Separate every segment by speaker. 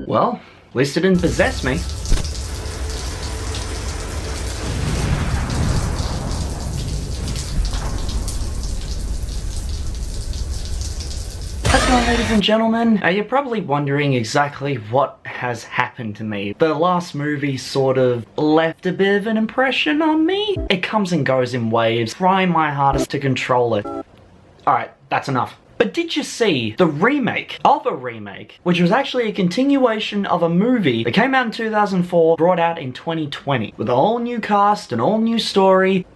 Speaker 1: Well, at least it didn't possess me. How's it going, ladies and gentlemen? You're probably wondering exactly what has happened to me. The last movie sort of left a bit of an impression on me. It comes and goes in waves, trying my hardest to control it. Alright, that's enough. But did you see the remake of a remake, which was actually a continuation of a movie that came out in 2004, brought out in 2020, with a whole new cast, an all new story,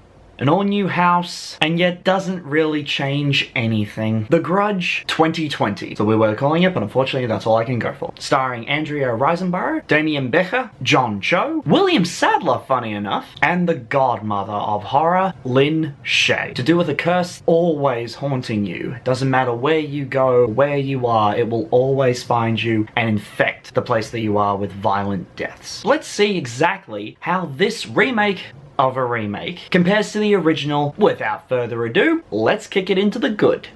Speaker 1: an all-new house, and yet doesn't really change anything. The Grudge 2020. So we were calling it, but unfortunately that's all I can go for. Starring Andrea Riseborough, Demián Bichir, John Cho, William Sadler, funny enough, and the godmother of horror, Shaye. To do with a curse always haunting you. Doesn't matter where you go, where you are, it will always find you and infect the place that you are with violent deaths. Let's see exactly how this remake of a remake compares to the original. Without further ado, let's kick it into the good.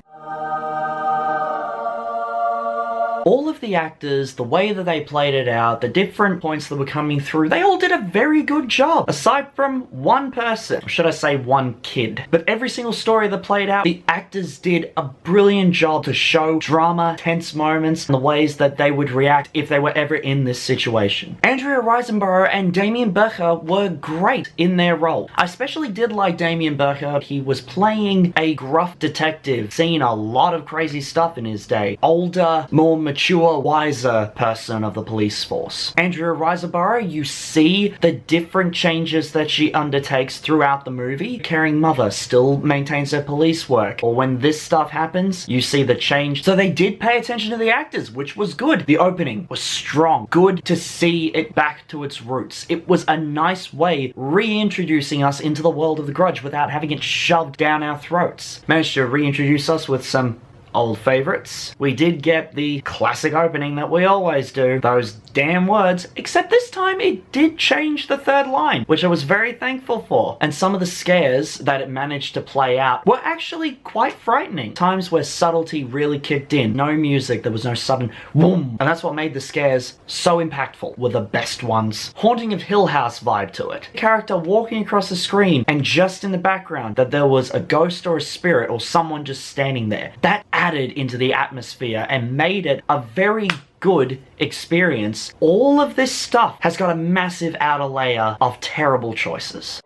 Speaker 1: All of the actors, the way that they played it out, the different points that were coming through, they all did a very good job. Aside from one person, or should I say one kid. But every single story that played out, the actors did a brilliant job to show drama, tense moments, and the ways that they would react if they were ever in this situation. Andrea Riseborough and Demián Bichir were great in their role. I especially did like Demián Bichir. He was playing a gruff detective, seen a lot of crazy stuff in his day. Older, more mature, wiser person of the police force. Andrea Riseborough, you see the different changes that she undertakes throughout the movie. Caring mother still maintains her police work, or when this stuff happens, you see the change. So they did pay attention to the actors, which was good. The opening was strong. Good to see it back to its roots. It was a nice way reintroducing us into the world of the Grudge without having it shoved down our throats. Managed to reintroduce us with some old favorites. We did get the classic opening that we always do, those damn words, except this time it did change the third line, which I was very thankful for. And some of the scares that it managed to play out were actually quite frightening. Times where subtlety really kicked in. No music, there was no sudden boom. And that's what made the scares so impactful, were the best ones. Haunting of Hill House vibe to it. Character walking across the screen and just in the background that there was a ghost or a spirit or someone just standing there. That added into the atmosphere and made it a very good experience. All of this stuff has got a massive outer layer of terrible choices.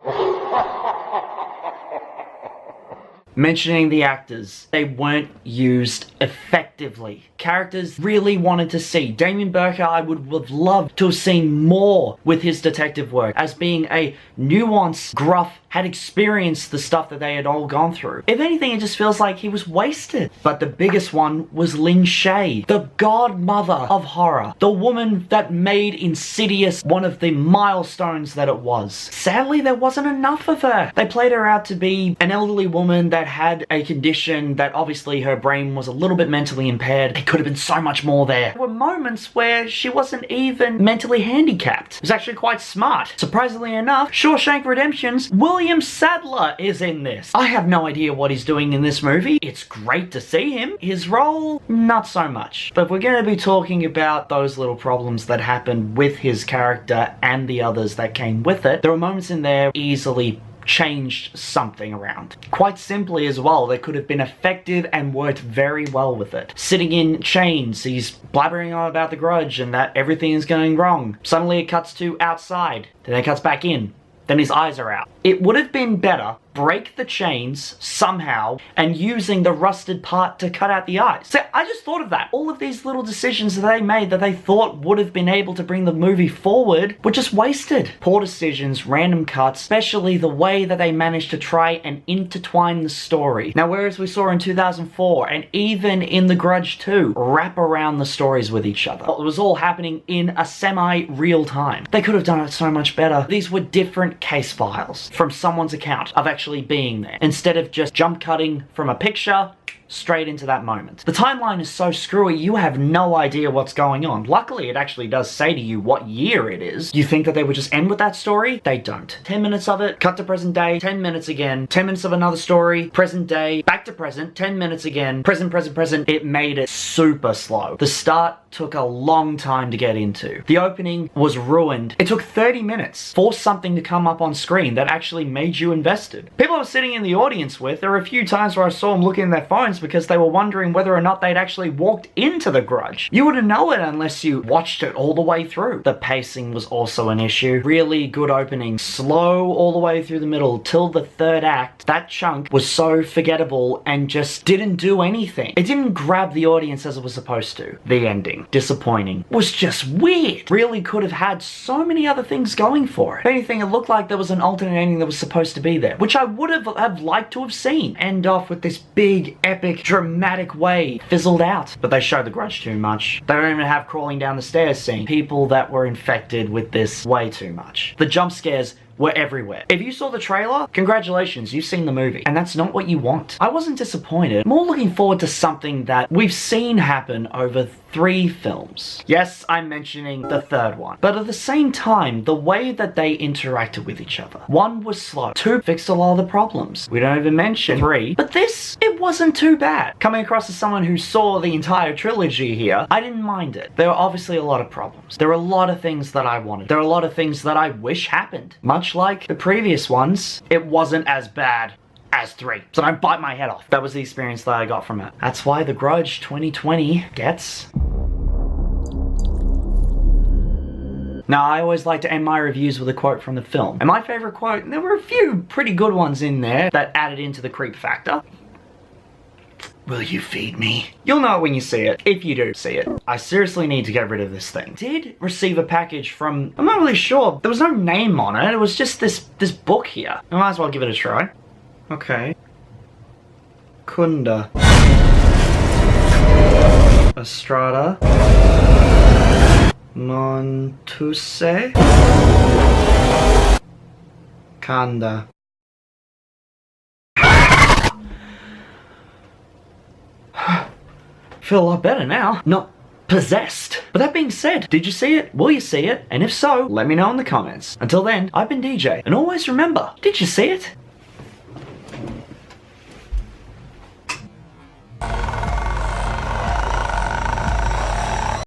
Speaker 1: Mentioning the actors, they weren't used effectively. Characters really wanted to see. Demián Bichir, I would have loved to have seen more with his detective work, as being a nuanced, gruff, had experienced the stuff that they had all gone through. If anything, it just feels like he was wasted. But the biggest one was Shaye, the godmother of horror, the woman that made Insidious one of the milestones that it was. Sadly, there wasn't enough of her. They played her out to be an elderly woman that had a condition that obviously her brain was a little bit mentally impaired. There could have been so much more there. There were moments where she wasn't even mentally handicapped. It was actually quite smart. Surprisingly enough, Shawshank Redemption's William Sadler is in this. I have no idea what he's doing in this movie. It's great to see him. His role, not so much. But if we're going to be talking about those little problems that happened with his character and the others that came with it, there are moments in there easily changed something around. Quite simply as well, they could have been effective and worked very well with it. Sitting in chains, he's blabbering on about the Grudge and that everything is going wrong. Suddenly it cuts to outside, then it cuts back in, then his eyes are out. It would have been better break the chains somehow and using the rusted part to cut out the eyes. So I just thought of that. All of these little decisions that they made that they thought would have been able to bring the movie forward were just wasted. Poor decisions, random cuts, especially the way that they managed to try and intertwine the story. Now, whereas we saw in 2004 and even in The Grudge 2, wrap around the stories with each other. It was all happening in a semi-real time. They could have done it so much better. These were different case files from someone's account of actually being there, instead of just jump cutting from a picture straight into that moment. The timeline is so screwy, you have no idea what's going on. Luckily, it actually does say to you what year it is. You think that they would just end with that story? They don't. 10 minutes of it, cut to present day, 10 minutes again, 10 minutes of another story, present day, back to present, 10 minutes again, present, present, present. It made it super slow. The start plot took a long time to get into. The opening was ruined. It took 30 minutes for something to come up on screen that actually made you invested. People I was sitting in the audience with, there were a few times where I saw them looking at their phones because they were wondering whether or not they'd actually walked into The Grudge. You wouldn't know it unless you watched it all the way through. The pacing was also an issue. Really good opening, slow all the way through the middle till the third act. That chunk was so forgettable and just didn't do anything. It didn't grab the audience as it was supposed to. The ending, disappointing, was just weird. Really could have had so many other things going for it. If anything, it looked like there was an alternate ending that was supposed to be there, which I would have liked to have seen. End off with this big, epic, dramatic way. Fizzled out. But they show The Grudge too much. They don't even have crawling down the stairs scene. People that were infected with this way too much. The jump scares were everywhere. If you saw the trailer, congratulations, you've seen the movie. And that's not what you want. I wasn't disappointed. More looking forward to something that we've seen happen over 3 films. Yes, I'm mentioning the third one. But at the same time, the way that they interacted with each other. 1 was slow. 2 fixed a lot of the problems. We don't even mention 3. But this, it wasn't too bad. Coming across as someone who saw the entire trilogy here, I didn't mind it. There were obviously a lot of problems. There were a lot of things that I wanted. There were a lot of things that I wish happened. Much like the previous ones, it wasn't as bad as 3. So don't bite my head off. That was the experience that I got from it. That's why The Grudge 2020 gets... Now, I always like to end my reviews with a quote from the film. And my favorite quote, and there were a few pretty good ones in there that added into the creep factor. Will you feed me? You'll know it when you see it, if you do see it. I seriously need to get rid of this thing. Did receive a package from, I'm not really sure, there was no name on it, it was just this book here. I might as well give it a try. Okay. Kunda. Estrada. Montuse. Kanda. Feel a lot better now. Not possessed. But that being said, did you see it? Will you see it? And if so, let me know in the comments. Until then, I've been DJ. And always remember, did you see it?